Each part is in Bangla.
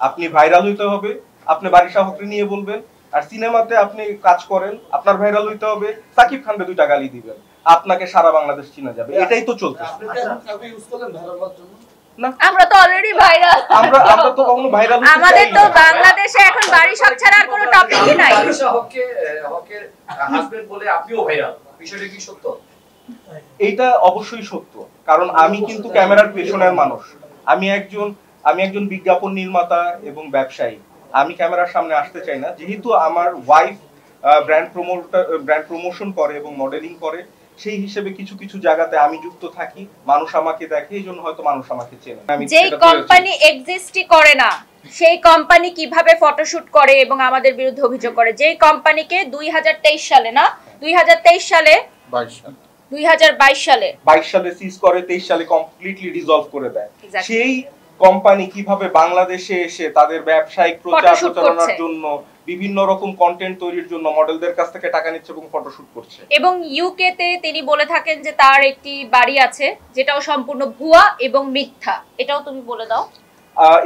আপনি ভাইরাল হইতে হবে, আপনি বারিশা হকরে নিয়ে বলবেন। আর সিনেমাতে আপনি কাজ করেন, আপনার ভাইরাল হইতে হবে, সাকিব খানকে দুইটা গালি দিবেন, আপনাকে সারা বাংলাদেশ চিনে যাবে। এটাই তো চলতেছে। আমরা তো অলরেডি ভাইরাল। আমরা তো কখনো ভাইরাল হতে চাই না। আমাদের তো বাংলাদেশে এখন বারিশা ছাড়া আর কোনো টপিকই নাই। বারিশা হকের হাজবেন্ড বলে আপনিও ভাইরাল, বিষয়টা কি সত্য? এইটা অবশ্যই সত্য, কারণ আমি কিন্তু ক্যামেরার পেছনের মানুষ। আমি একজন বিজ্ঞাপন নির্মাতা এবং ব্যবসায়ী। আমি ক্যামেরার সামনে আসতে চাই না, যেহেতু আমার ওয়াইফ ব্র্যান্ড প্রমোশন করে এবং মডেলিং করে, সেই হিসেবে কিছু কিছু জায়গাতে আমি যুক্ত থাকি, মানুষ আমাকে দেখে, এই জন্য হয়তো মানুষ আমাকে চেনে। যেই কোম্পানি এক্সিস্টই করে না, সেই কোম্পানি কিভাবে ফটোশুট করে এবং আমাদের বিরুদ্ধে অভিযোগ করে? যেই কোম্পানিকে 2023 সালে না 2023 সালে 2022 সালে সিজ করে, 23 সালে কমপ্লিটলি রিজলভ করে দেয়। সেই কোম্পানি কিভাবে বাংলাদেশে এসে তাদের ব্যবসায়িক প্রচার প্রচারণার জন্য বিভিন্ন রকম কন্টেন্ট তৈরির জন্য মডেলদের কাছ থেকে টাকা নিচ্ছে এবং ফটোশুট করছে। এবং ইউকে তে তিনি বলে থাকেন যে তার একটি বাড়ি আছে যেটাও সম্পূর্ণ ভুয়া এবং মিথ্যা। এটাও তুমি বলে দাও।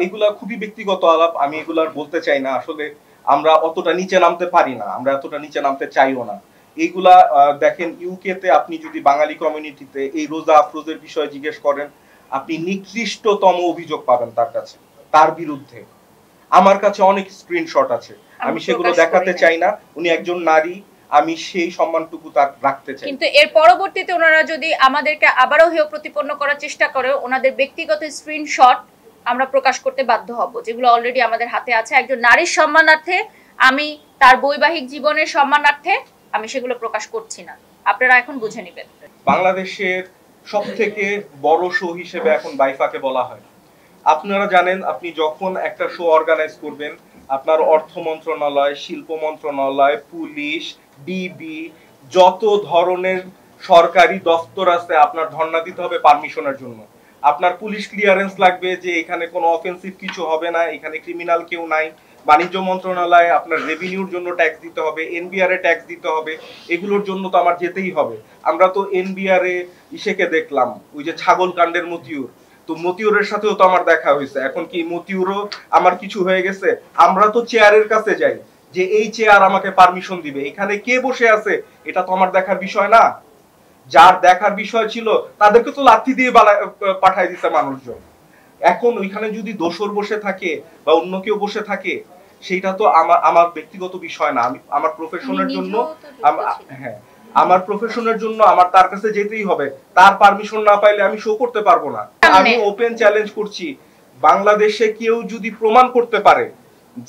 এগুলা খুবই ব্যক্তিগত আলাপ, আমি এগুলার বলতে চাই না। আসলে আমরা অতটা নিচে নামতে পারি না, আমরা এতটা নিচে নামতে চাইও না। এইগুলা দেখেন, ইউকে তে আপনি যদি বাঙালি কমিউনিটিতে এই রোজা আফরোজের বিষয়ে জিজ্ঞেস করেন, আপনি নিকৃষ্টতম অভিযোগ পাবেন তার কাছে, তার বিরুদ্ধে। আমার কাছে অনেক স্ক্রিনশট আছে, আমি সেগুলো দেখাতে চাই না। উনি একজন নারী, আমি সেই সম্মানটুকু তার রাখতে চাই। কিন্তু এর পরবর্তীতে ওনারা যদি আমাদেরকে আবারও হেয় প্রতিপন্ন করার চেষ্টা করে, ওনাদের ব্যক্তিগত স্ক্রিনশট আমরা প্রকাশ করতে বাধ্য হব, যেগুলো অলরেডি আমাদের হাতে আছে। একজন নারীর সম্মানার্থে, আমি তার বৈবাহিক জীবনের সম্মানার্থে আমি সেগুলো প্রকাশ করছি না, আপনারা এখন বুঝে নেবেন। বাংলাদেশের সবথেকে বড় শো হিসেবে এখন বাইফাকে বলা হয়। আপনারা জানেন, আপনি যখন একটা শো অর্গানাইজ করবেন, আপনার অর্থ মন্ত্রণালয়, শিল্প মন্ত্রণালয়, পুলিশ, ডিবি, যত ধরনের সরকারি দপ্তর আছে, আপনার ধর্ণা দিতে হবে পারমিশনের জন্য। আপনার পুলিশ ক্লিয়ারেন্স লাগবে যে এখানে কোনো অফেন্সিভ কিছু হবে না, এখানে ক্রিমিনাল কেউ নাই। বাণিজ্য মন্ত্রণালয়ে আপনার রেভিনিউর জন্য ট্যাক্স দিতে হবে, এনবিআর এ ট্যাক্স দিতে হবে, এগুলোর জন্য তো আমার যেতেই হবে। আমরা তো এনবিআর এ ইসেকে দেখলাম, ওই যে ছাগল কাণ্ডের মতিউর, তো মতিউরের সাথেও তো আমার দেখা হয়েছে। এখন কি মতিউরও আমার কিছু হয়ে গেছে? আমরা তো চেয়ারের কাছে যাই যে এই চেয়ার আমাকে পারমিশন দিবে, এখানে কে বসে আছে এটা তো আমার দেখার বিষয় না। যার দেখার বিষয় ছিল তাদেরকে তো লাথি দিয়ে পাঠায় দিছে মানুষজন। এখন ওইখানে যদি দোসর বসে থাকে বা অন্য কেউ বসে থাকে, সেটা তো আমার ব্যক্তিগত বিষয় না। আমি আমার প্রফেশনের জন্য, হ্যাঁ, আমার প্রফেশনের জন্য আমার তার কাছে যেতেই হবে। তার পারমিশন না পাইলে আমি শো করতে পারবো না। আমি ওপেন চ্যালেঞ্জ করছি, বাংলাদেশে কেউ যদি প্রমাণ করতে পারে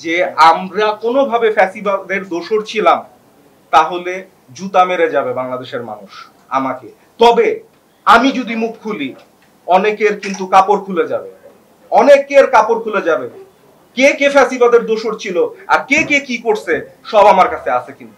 যে আমরা কোনোভাবে ফ্যাসিবাদের দোসর ছিলাম, তাহলে জুতা মেরে যাবে বাংলাদেশের মানুষ আমাকে। তবে আমি যদি মুখ খুলি, অনেকের কিন্তু কাপড় খুলে যাবে, অনেকের কাপড় খুলে যাবে। কে কে ফ্যাসিবাদের দোসর ছিল আর কে কে কি করছে সব আমার কাছে আছে কিন্তু।